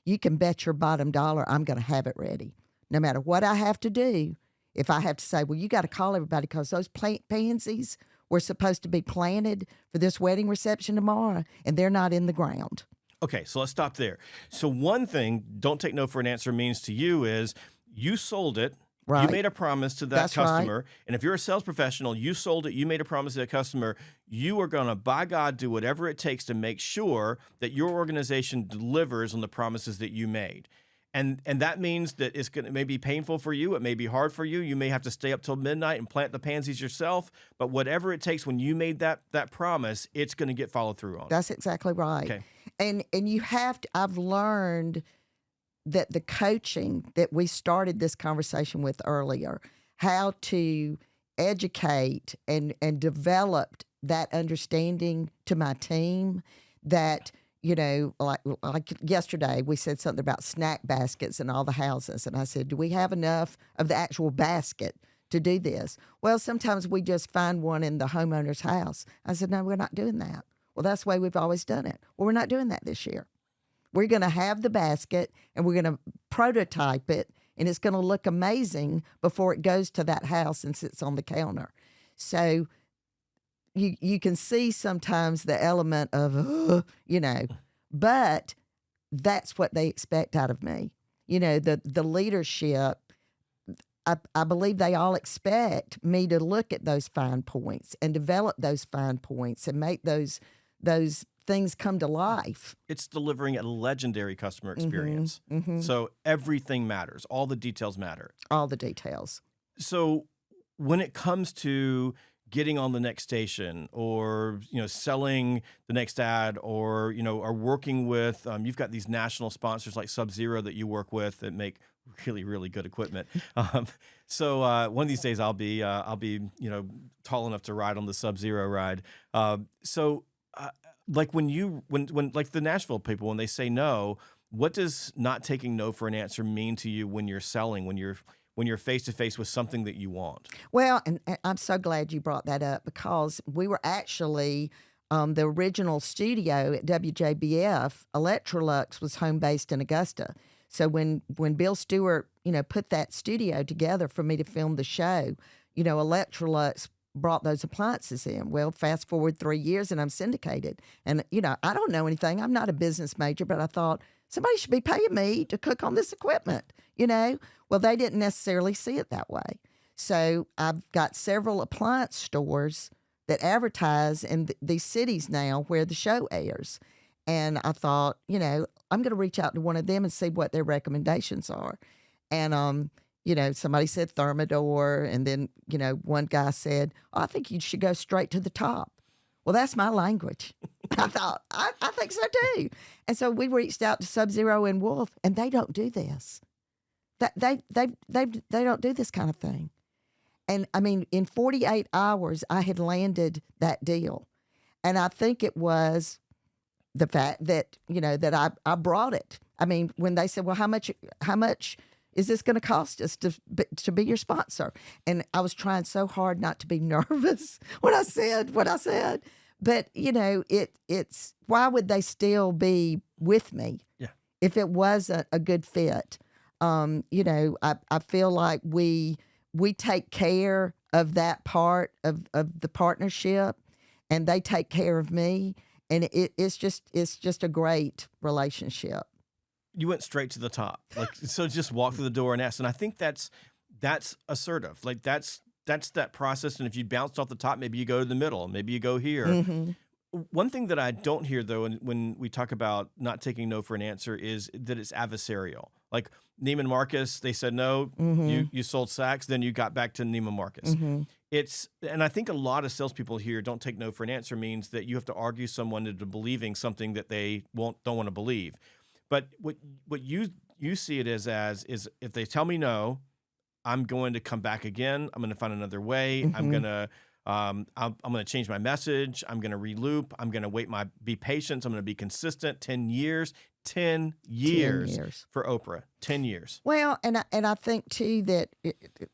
you can bet your bottom dollar I'm going to have it ready. No matter what I have to do, if I have to say, well, you got to call everybody because those pansies were supposed to be planted for this wedding reception tomorrow, and they're not in the ground. Okay, so let's stop there. So one thing, don't take no for an answer means to you is you sold it. Right. You made a promise to that That's customer. right. And if you're a sales professional, you sold it, you made a promise to that customer. You are going to, by God, do whatever it takes to make sure that your organization delivers on the promises that you made. And that means that it may be painful for you. It may be hard for you. You may have to stay up till midnight and plant the pansies yourself. But whatever it takes, when you made that promise, it's going to get followed through on. That's exactly right. Okay. And you have to, I've learned that the coaching that we started this conversation with earlier, how to educate and develop that understanding to my team that, like yesterday, we said something about snack baskets in all the houses. And I said, do we have enough of the actual basket to do this. Well, sometimes we just find one in the homeowner's house. I said, no, we're not doing that. Well, that's the way we've always done it. Well, we're not doing that this year. We're going to have the basket and we're going to prototype it, and it's going to look amazing before it goes to that house and sits on the counter. So you can see sometimes the element of, but that's what they expect out of me. The leadership, I believe they all expect me to look at those fine points and develop those fine points and make those things come to life. It's delivering a legendary customer experience. Mm-hmm. So everything matters. All the details matter. All the details. So when it comes to getting on the next station or, selling the next ad or, are working with, you've got these national sponsors like Sub-Zero that you work with that make really, really good equipment. So one of these days I'll be tall enough to ride on the Sub-Zero ride. Like when like the Nashville people, when they say no, what does not taking no for an answer mean to you when you're selling, when you're face to face with something that you want? Well, and I'm so glad you brought that up, because we were actually the original studio at WJBF. Electrolux was home based in Augusta. So when Bill Stewart, put that studio together for me to film the show, Electrolux brought those appliances in. Well, fast forward 3 years and I'm syndicated. And, I don't know anything. I'm not a business major, but I thought somebody should be paying me to cook on this equipment, Well, they didn't necessarily see it that way. So I've got several appliance stores that advertise in these cities now where the show airs. And I thought, I'm going to reach out to one of them and see what their recommendations are. And, somebody said Thermador, and then, one guy said, I think you should go straight to the top. Well, that's my language. I thought, I think so too. And so we reached out to Sub-Zero and Wolf, and they don't do this. They don't do this kind of thing. And I mean, in 48 hours, I had landed that deal. And I think it was the fact that, that I brought it. I mean, when they said, well, how much is this going to cost us to be your sponsor? And I was trying so hard not to be nervous when I said what I said. But, it's why would they still be with me if it wasn't a good fit? I feel like we take care of that part of the partnership, and they take care of me. And it's just a great relationship. You went straight to the top. So just walk through the door and ask. And I think that's assertive. Like that's that process. And if you bounced off the top, maybe you go to the middle, maybe you go here. Mm-hmm. One thing that I don't hear though, when we talk about not taking no for an answer, is that it's adversarial. Like Neiman Marcus, they said no, Mm-hmm. you sold Saks, then you got back to Neiman Marcus. Mm-hmm. And I think a lot of salespeople here don't take no for an answer means that you have to argue someone into believing something that they don't want to believe. But what you see it as is if they tell me no, I'm going to come back again. I'm going to find another way. Mm-hmm. I'm going to change my message. I'm going to reloop. I'm going to be patient. I'm going to be consistent. 10 years for Oprah. 10 years. Well, and I think too that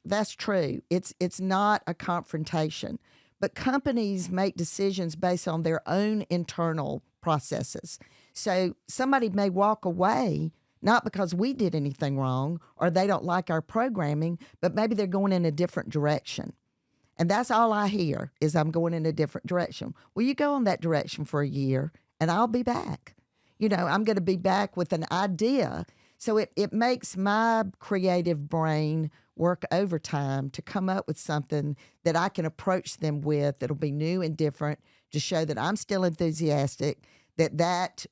that's true. It's not a confrontation, but companies make decisions based on their own internal processes. So somebody may walk away not because we did anything wrong or they don't like our programming, but maybe they're going in a different direction. And that's all I hear is I'm going in a different direction. Well, you go in that direction for a year and I'll be back. I'm going to be back with an idea. So it makes my creative brain work overtime to come up with something that I can approach them with that'll be new and different to show that I'm still enthusiastic, that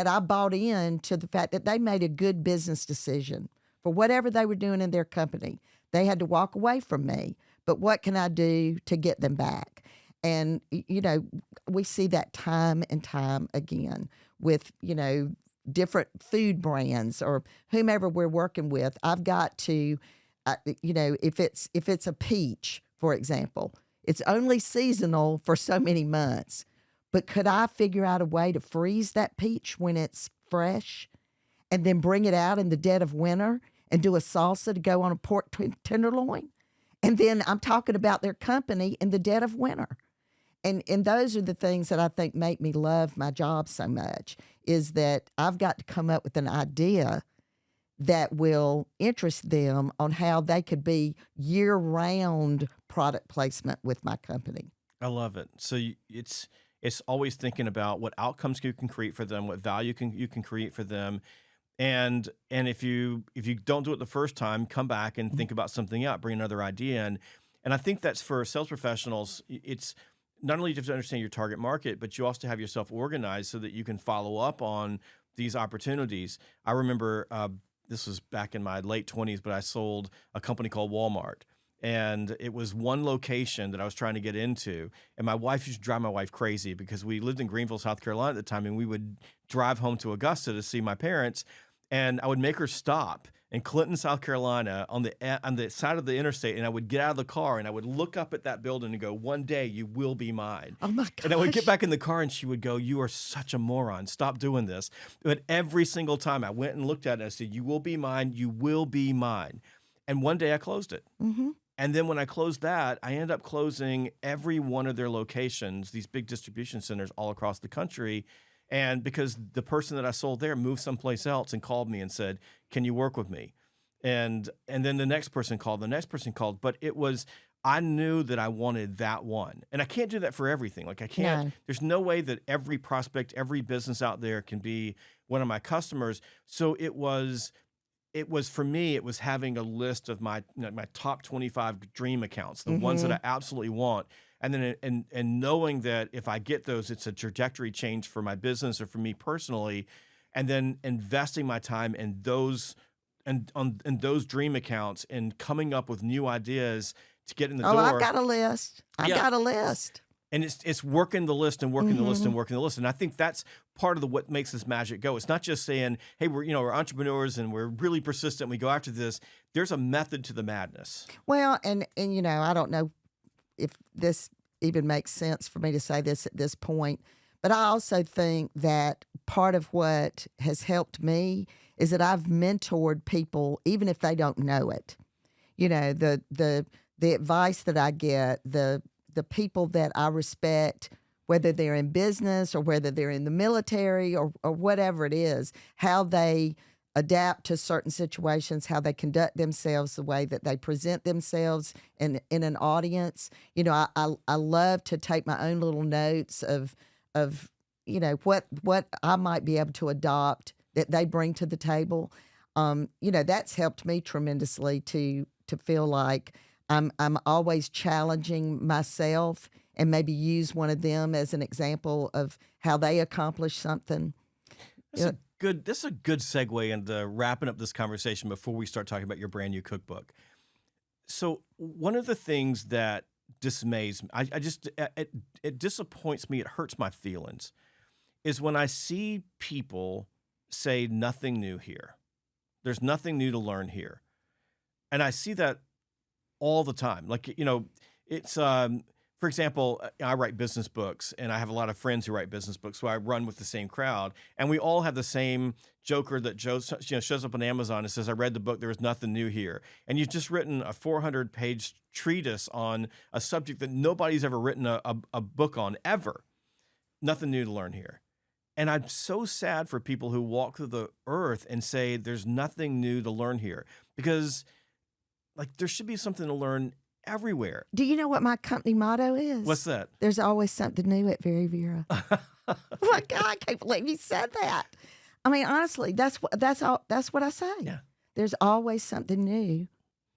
I bought in to the fact that they made a good business decision for whatever they were doing in their company. They had to walk away from me, but what can I do to get them back? And, we see that time and time again with, different food brands or whomever we're working with. I've got to, if it's a peach, for example, it's only seasonal for so many months. But could I figure out a way to freeze that peach when it's fresh and then bring it out in the dead of winter and do a salsa to go on a pork tenderloin? And then I'm talking about their company in the dead of winter. And those are the things that I think make me love my job so much, is that I've got to come up with an idea that will interest them on how they could be year-round product placement with my company. I love it. So it's always thinking about what outcomes you can create for them, what value you can create for them, and if you don't do it the first time, come back and think about something else, bring another idea in. And I think that's for sales professionals. It's not only do you have to understand your target market, but you also have yourself organized so that you can follow up on these opportunities. I remember this was back in my late 20s, but I sold a company called Walmart. And it was one location that I was trying to get into. And my wife used to drive my wife crazy because we lived in Greenville, South Carolina at the time, and we would drive home to Augusta to see my parents. And I would make her stop in Clinton, South Carolina on the side of the interstate. And I would get out of the car and I would look up at that building and go, "One day you will be mine." Oh my gosh. And I would get back in the car and she would go, "You are such a moron. Stop doing this." But every single time I went and looked at it, I said, "You will be mine. You will be mine." And one day I closed it. Mm-hmm. And then when I closed that, I ended up closing every one of their locations, these big distribution centers all across the country. And because the person that I sold there moved someplace else and called me and said, "Can you work with me?" And then the next person called, but I knew that I wanted that one. And I can't do that for everything. Like I can't, No. There's no way that every prospect, every business out there can be one of my customers. So it was for me, it was having a list of my top 25 dream accounts, the ones that I absolutely want. And then and knowing that if I get those, it's a trajectory change for my business or for me personally. And then investing my time in those in those dream accounts and coming up with new ideas to get in the door. Oh, I've got a list. I've got a list. And it's working the list and working the list and working the list. And I think that's part of what makes this magic go. It's not just saying, "Hey, we're entrepreneurs and we're really persistent. We go after this." There's a method to the madness. Well, and I don't know if this even makes sense for me to say this at this point, but I also think that part of what has helped me is that I've mentored people, even if they don't know it. The advice that I get, the people that I respect, whether they're in business or whether they're in the military or whatever it is, how they adapt to certain situations, how they conduct themselves, the way that they present themselves in an audience. I love to take my own little notes of what I might be able to adopt that they bring to the table. That's helped me tremendously to feel like I'm always challenging myself and maybe use one of them as an example of how they accomplish something. This is a good segue into wrapping up this conversation before we start talking about your brand new cookbook. So one of the things that dismays me, it disappoints me, it hurts my feelings, is when I see people say nothing new here. There's nothing new to learn here. And I see that all the time. Like, it's, for example, I write business books and I have a lot of friends who write business books. So I run with the same crowd and we all have the same joker that shows up on Amazon and says, "I read the book. There was nothing new here." And you've just written a 400-page treatise on a subject that nobody's ever written a book on ever. Nothing new to learn here. And I'm so sad for people who walk through the earth and say there's nothing new to learn here, because there should be something to learn everywhere. Do you know what my company motto is? What's that? There's always something new at Vera. Oh my God, I can't believe you said that. I mean, honestly, that's what I say. Yeah. There's always something new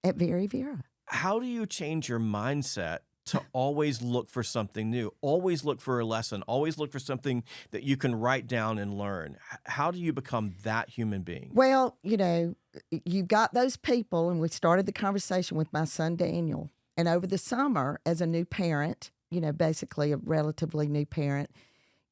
at Vera. How do you change your mindset to always look for something new, always look for a lesson, always look for something that you can write down and learn? How do you become that human being? Well, you've got those people, and we started the conversation with my son, Daniel. And over the summer, as a new parent, basically a relatively new parent,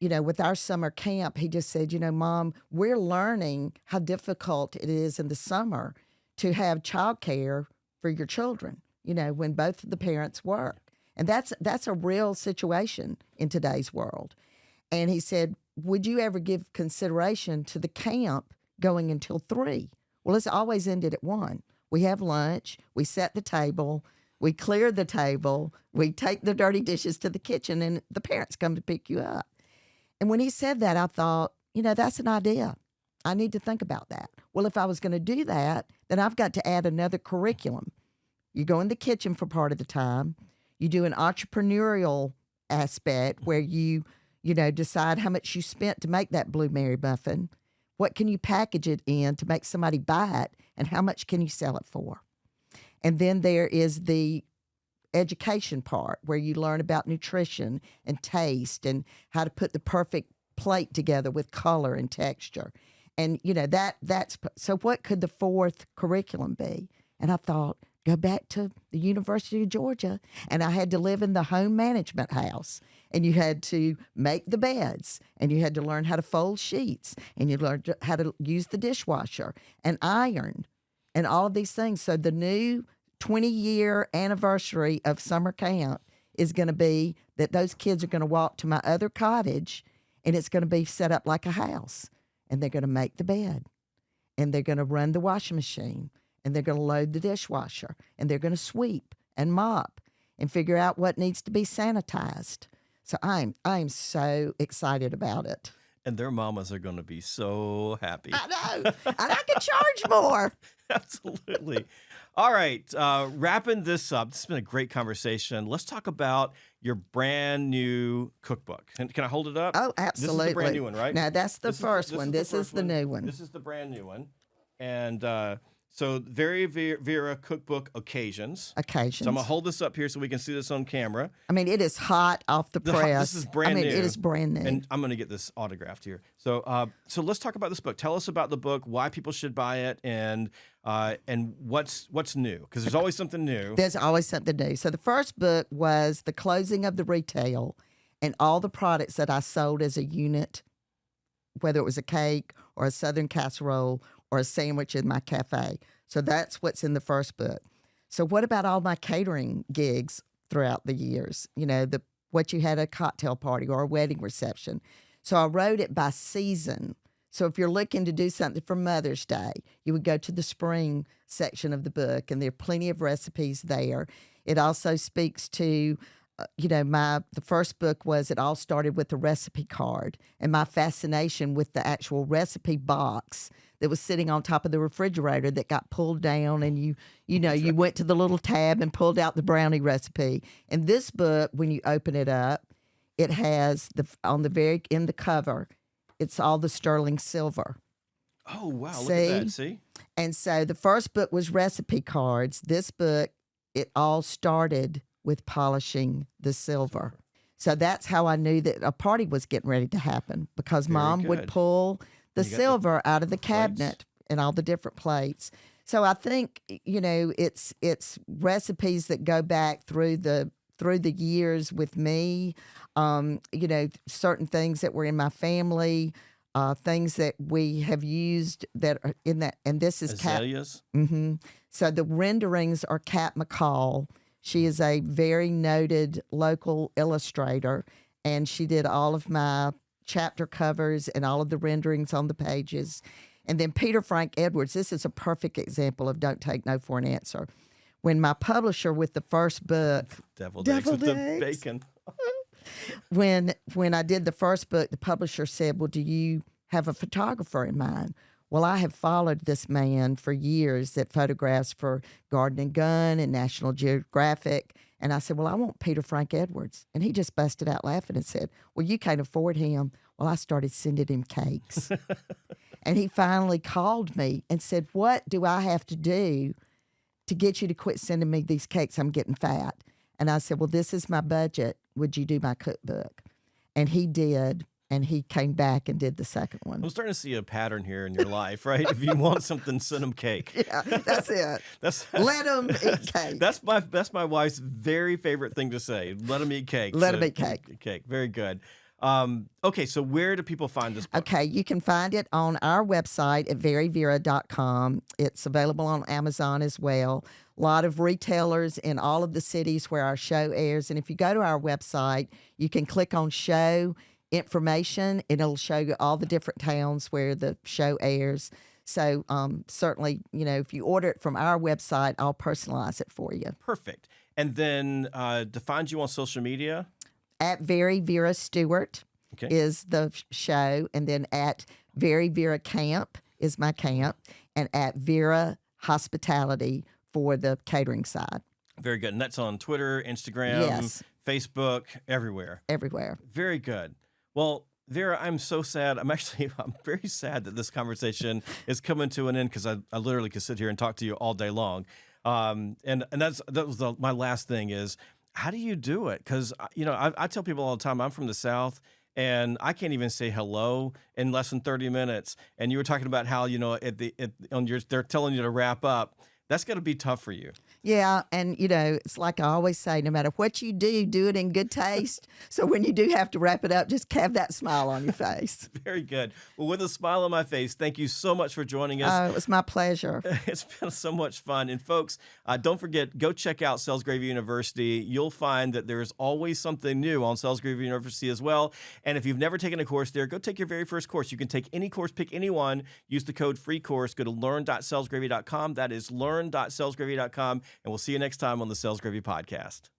with our summer camp, he just said, "Mom, we're learning how difficult it is in the summer to have childcare for your children, when both of the parents work." And that's a real situation in today's world. And he said, "Would you ever give consideration to the camp going until 3? Well, it's always ended at 1. We have lunch, we set the table, We clear the table. We take the dirty dishes to the kitchen, and the parents come to pick you up. And when he said that, I thought, that's an idea. I need to think about that. Well, if I was going to do that, then I've got to add another curriculum. You go in the kitchen for part of the time. You do an entrepreneurial aspect where you decide how much you spent to make that Blue Mary muffin. What can you package it in to make somebody buy it, and how much can you sell it for? And then there is the education part where you learn about nutrition and taste and how to put the perfect plate together with color and texture. And, that's so what could the fourth curriculum be? And I thought, go back to the University of Georgia. And I had to live in the home management house. And you had to make the beds. And you had to learn how to fold sheets. And you learned how to use the dishwasher and iron and all of these things. So the new 20-year anniversary of summer camp is going to be that those kids are going to walk to my other cottage, and it's going to be set up like a house. And they're going to make the bed. And they're going to run the washing machine. And they're going to load the dishwasher, and they're going to sweep and mop and figure out what needs to be sanitized. So I'm so excited about it. And their mamas are going to be so happy. I know. And I can charge more. Absolutely. All right. Wrapping this up, this has been a great conversation. Let's talk about your brand new cookbook. Can I hold it up? Oh, absolutely. This is the brand new one, right? No, that's the first one. This is the new one. This is the brand new one. And so Vera Cookbook Occasions. So I'm going to hold this up here so we can see this on camera. I mean, it is hot off the press. This is brand new. It is brand new. And I'm going to get this autographed here. So let's talk about this book. Tell us about the book, why people should buy it, and what's new. Because there's always something new. There's always something new. So the first book was the closing of the retail and all the products that I sold as a unit, whether it was a cake or a Southern casserole or a sandwich in my cafe. So that's what's in the first book. So what about all my catering gigs throughout the years? What you had at a cocktail party or a wedding reception. So I wrote it by season. So if you're looking to do something for Mother's Day, you would go to the spring section of the book, and there are plenty of recipes there. It also speaks to the first book it all started with the recipe card and my fascination with the actual recipe box that was sitting on top of the refrigerator that got pulled down, and you went to the little tab and pulled out the brownie recipe. And this book, when you open it up, it has in the cover, it's all the sterling silver. Oh, wow. Look at that. See? And so the first book was recipe cards. This book, it all started with polishing the silver. So that's how I knew that a party was getting ready to happen, because Mom would pull the silver out of the cabinet and all the different plates. So I think, it's recipes that go back through the years with me, certain things that were in my family, things that we have used that are in that. And this is Azaleas. So the renderings are Kat McCall. She is a very noted local illustrator, and she did all of my chapter covers and all of the renderings on the pages. And then Peter Frank Edwards, this is a perfect example of don't take no for an answer. When my publisher with the first book, Deviled eggs with the bacon. when I did the first book, the publisher said, well, do you have a photographer in mind? Well, I have followed this man for years that photographs for Garden and Gun and National Geographic. And I said, well, I want Peter Frank Edwards. And he just busted out laughing and said, well, you can't afford him. Well, I started sending him cakes. And he finally called me and said, what do I have to do to get you to quit sending me these cakes? I'm getting fat. And I said, well, this is my budget. Would you do my cookbook? And he did. And he came back and did the second one. I'm starting to see a pattern here in your life, right? If you want something, send them cake. Yeah, that's it. Let them eat cake. That's my wife's very favorite thing to say. Let them eat cake. Let them eat cake. Cake. Very good. Okay, so where do people find this book? Okay, you can find it on our website at veryvera.com. It's available on Amazon as well. A lot of retailers in all of the cities where our show airs. And if you go to our website, you can click on show information, and it'll show you all the different towns where the show airs. So certainly, if you order it from our website, I'll personalize it for you. Perfect. And then to find you on social media? At Vera Stewart Okay. is the show, and then at Vera Camp is my camp, and at Vera Hospitality for the catering side. Very good. And that's on Twitter, Instagram, Yes. Facebook, everywhere. Everywhere. Very good. Well, Vera, I'm so sad. I'm very sad that this conversation is coming to an end because I literally could sit here and talk to you all day long. And that was my last thing is, how do you do it? Because, I tell people all the time, I'm from the South, and I can't even say hello in less than 30 minutes. And you were talking about how, they're telling you to wrap up. That's got to be tough for you. Yeah, and it's like I always say, no matter what you do it in good taste. So when you do have to wrap it up, just have that smile on your face. Very good. Well, with a smile on my face, thank you so much for joining us. Oh, it was my pleasure. It's been so much fun. And folks, don't forget, go check out Sales Gravy University. You'll find that there's always something new on Sales Gravy University as well. And if you've never taken a course there, go take your very first course. You can take any course, pick any one, use the code FREECOURSE, go to learn.salesgravy.com. That is learn.salesgravy.com. And we'll see you next time on the Sales Gravy Podcast.